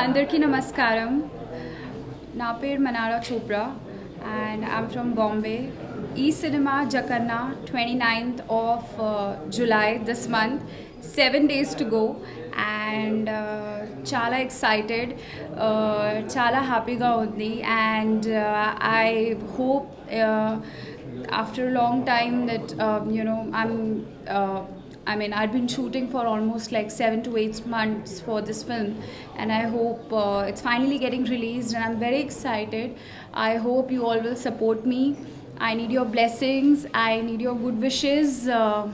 Andarki Namaskaram. Napir Manara Chopra, and I'm from Bombay. E-Cinema Jakarna, 29th of July this month. 7 days to go, and chala excited, chala happyga undi, and I hope after a long time that I've been shooting for almost like 7 to 8 months for this film, and I hope it's finally getting released, and I'm very excited. I hope you all will support me. I need your blessings. I need your good wishes. Uh,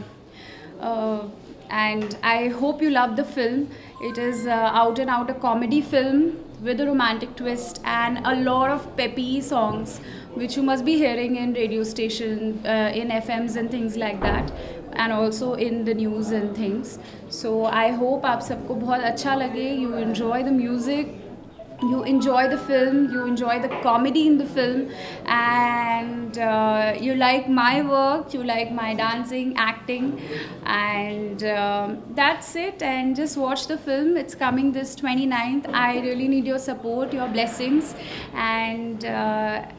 and I hope you love the film. It is out and out a comedy film with a romantic twist and a lot of peppy songs, which you must be hearing in radio station, in FMs and things like that, and also in the news and things. So I hope आप सबको बहुत अच्छा लगे. You enjoy the music, you enjoy the film, you enjoy the comedy in the film, and you like my work, you like my dancing, acting, and that's it. And just watch the film. It's coming this 29th. I really need your support, your blessings, and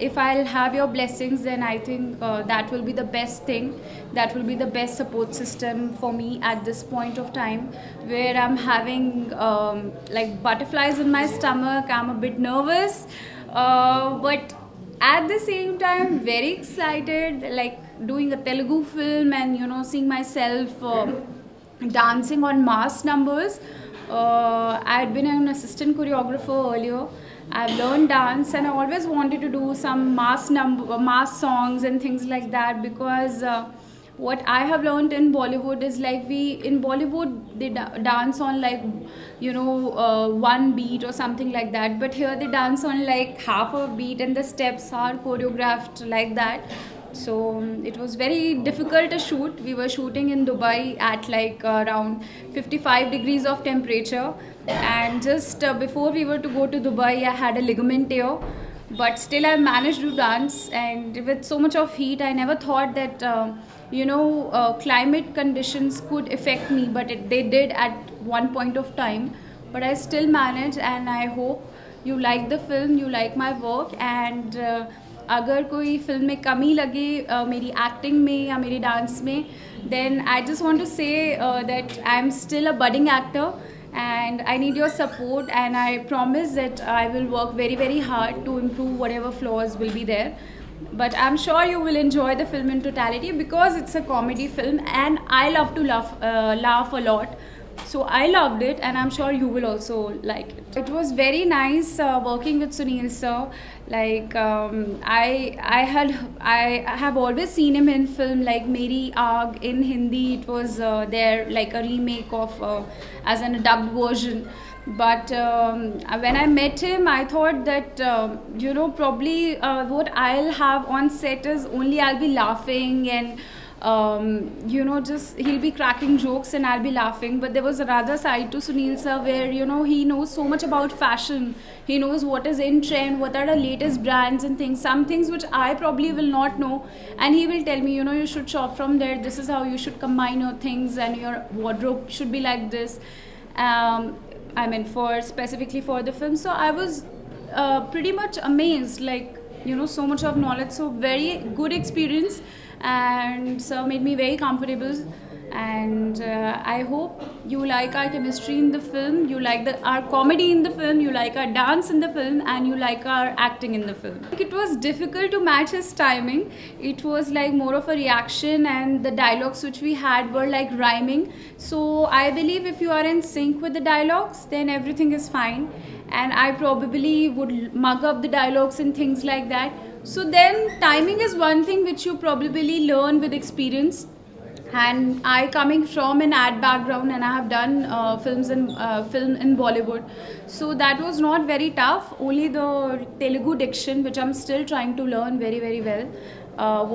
if I'll have your blessings, then I think that will be the best thing. That will be the best support system for me at this point of time, where I'm having like butterflies in my stomach. I'm a bit nervous, but at the same time very excited, like doing a Telugu film and seeing myself dancing on mass numbers. I had been an assistant choreographer earlier. I've learned dance, and I always wanted to do some mass songs and things like that, because what I have learned in Bollywood is like in Bollywood they dance on like one beat or something like that, but here they dance on like half a beat and the steps are choreographed like that. So it was very difficult to shoot. We were shooting in Dubai at like around 55 degrees of temperature, and just before we were to go to Dubai, I had a ligament tear, but still I managed to dance. And with so much of heat, I never thought that climate conditions could affect me, but they did at one point of time. But I still managed, and I hope you like the film, you like my work. And अगर कोई film में कमी लगे मेरी acting में या मेरे dance में, then I just want to say that I'm still a budding actor, and I need your support, and I promise that I will work very very hard to improve whatever flaws will be there. But I'm sure you will enjoy the film in totality, because it's a comedy film and I love to laugh a lot. So I loved it, and I'm sure you will also like it. It was very nice working with Sunil sir. Like I have always seen him in film like Meri Aag in Hindi. It was there like a remake of as an dubbed version. But when I met him, I thought that probably what I'll have on set is only I'll be laughing, and just he'll be cracking jokes and I'll be laughing. But there was another side to Sunil sir where he knows so much about fashion. He knows what is in trend, what are the latest brands and things. Some things which I probably will not know, and he will tell me, you should shop from there. This is how you should combine your things, and your wardrobe should be like this. For specifically for the film. So I was pretty much amazed, like so much of knowledge. So very good experience, and so made me very comfortable. And I hope you like our chemistry in the film, you like our comedy in the film, you like our dance in the film, and you like our acting in the film. It was difficult to match his timing. It was like more of a reaction, and the dialogues which we had were like rhyming. So I believe if you are in sync with the dialogues, then everything is fine. And I probably would mug up the dialogues and things like that. So then timing is one thing which you probably learn with experience. And I coming from an ad background, and I have done film in Bollywood, so that was not very tough. Only the Telugu diction, which I'm still trying to learn very very well,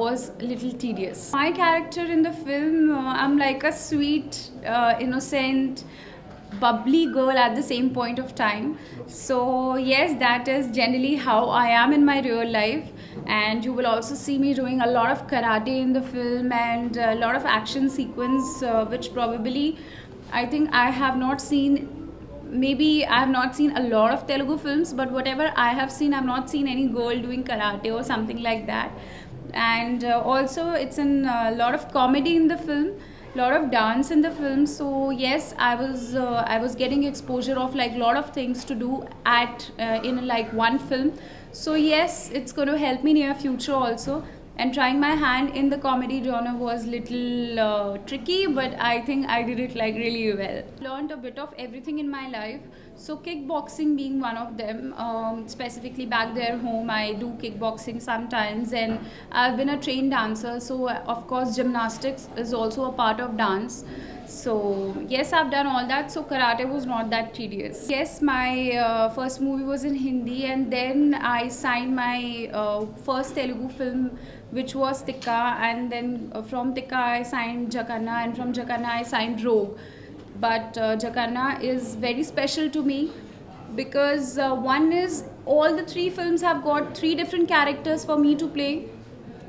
was a little tedious. My character in the film, I'm like a sweet, innocent, bubbly girl at the same point of time. So yes, that is generally how I am in my real life. And you will also see me doing a lot of karate in the film, and a lot of action sequence, which probably I think I have not seen maybe I have not seen a lot of Telugu films, but whatever I have seen, I've not seen any girl doing karate or something like that. And also, it's a lot of comedy in the film, lot of dance in the film. So yes, I was getting exposure of like lot of things to do at in like one film. So yes, it's going to help me near future also. And trying my hand in the comedy genre was little tricky, but I think I did it like really well. Learned a bit of everything in my life. So kickboxing being one of them. Specifically back there home, I do kickboxing sometimes, and I've been a trained dancer. So of course, gymnastics is also a part of dance. So yes, I've done all that. So karate was not that tedious. Yes, my first movie was in Hindi, and then I signed my first Telugu film, which was Tikka, and then from Tikka I signed Jakanna, and from Jakanna I signed Rogue. But Jakanna is very special to me because one is all the three films have got three different characters for me to play,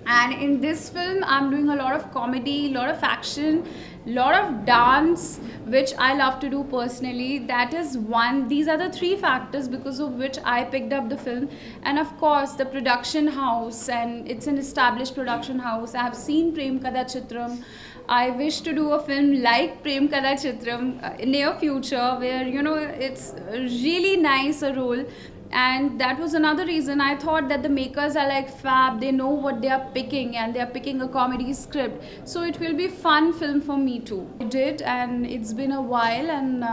and in this film I'm doing a lot of comedy, a lot of action, lot of dance, which I love to do personally. That is one, these are the three factors because of which I picked up the film. And of course the production house, and it's an established production house. I have seen Prem Kada Chitram. I wish to do a film like Prem Kada Chitram in near future, where it's really nice a role. And that was another reason I thought that the makers are like fab, they know what they are picking, and they are picking a comedy script, so it will be fun film for me too. I did, and it's been a while, and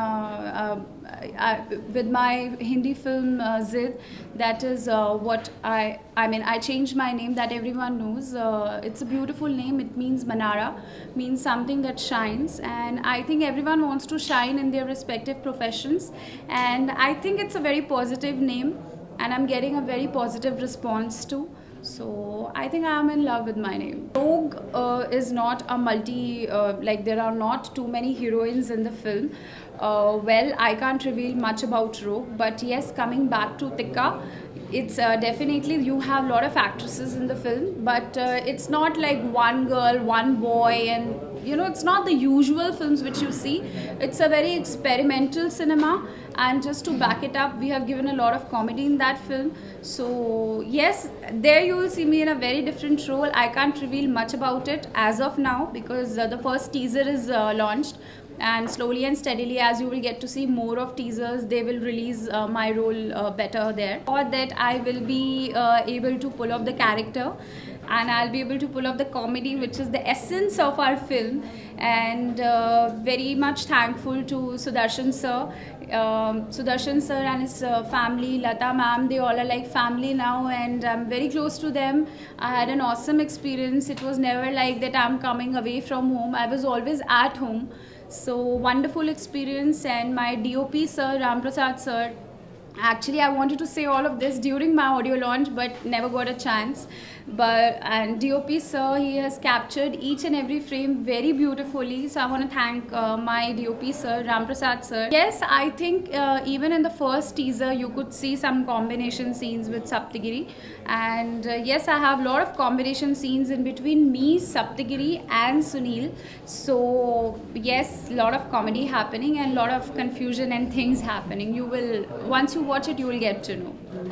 with my Hindi film Zid, that is what I mean, I changed my name that everyone knows. It's a beautiful name. It means Manara, means something that shines, and I think everyone wants to shine in their respective professions, and I think it's a very positive name, and I'm getting a very positive response too. So I think I am in love with my name. Rogue is not a like there are not too many heroines in the film. Well, I can't reveal much about Rogue, but yes, coming back to Tikka, it's definitely, you have a lot of actresses in the film, but it's not like one girl, one boy, and it's not the usual films which you see. It's a very experimental cinema, and just to back it up, we have given a lot of comedy in that film. So yes, there you will see me in a very different role. I can't reveal much about it as of now because the first teaser is launched, and slowly and steadily, as you will get to see more of teasers, they will release my role better there, or that I will be able to pull off the character, and I'll be able to pull off the comedy, which is the essence of our film. And very much thankful to Sudarshan sir. Sudarshan sir and his family, Lata ma'am, they all are like family now, and I'm very close to them. I had an awesome experience. It was never like that I'm coming away from home. I was always at home. So wonderful experience. And my DOP sir, Ram Prasad sir, actually I wanted to say all of this during my audio launch, but never got a chance. And DOP sir, he has captured each and every frame very beautifully, so I want to thank my DOP sir, Ram Prasad sir. Yes, I think even in the first teaser you could see some combination scenes with Saptagiri, and yes, I have a lot of combination scenes in between me, Saptagiri and Sunil. So yes, a lot of comedy happening and a lot of confusion and things happening. You will, once you watch it, you will get to know.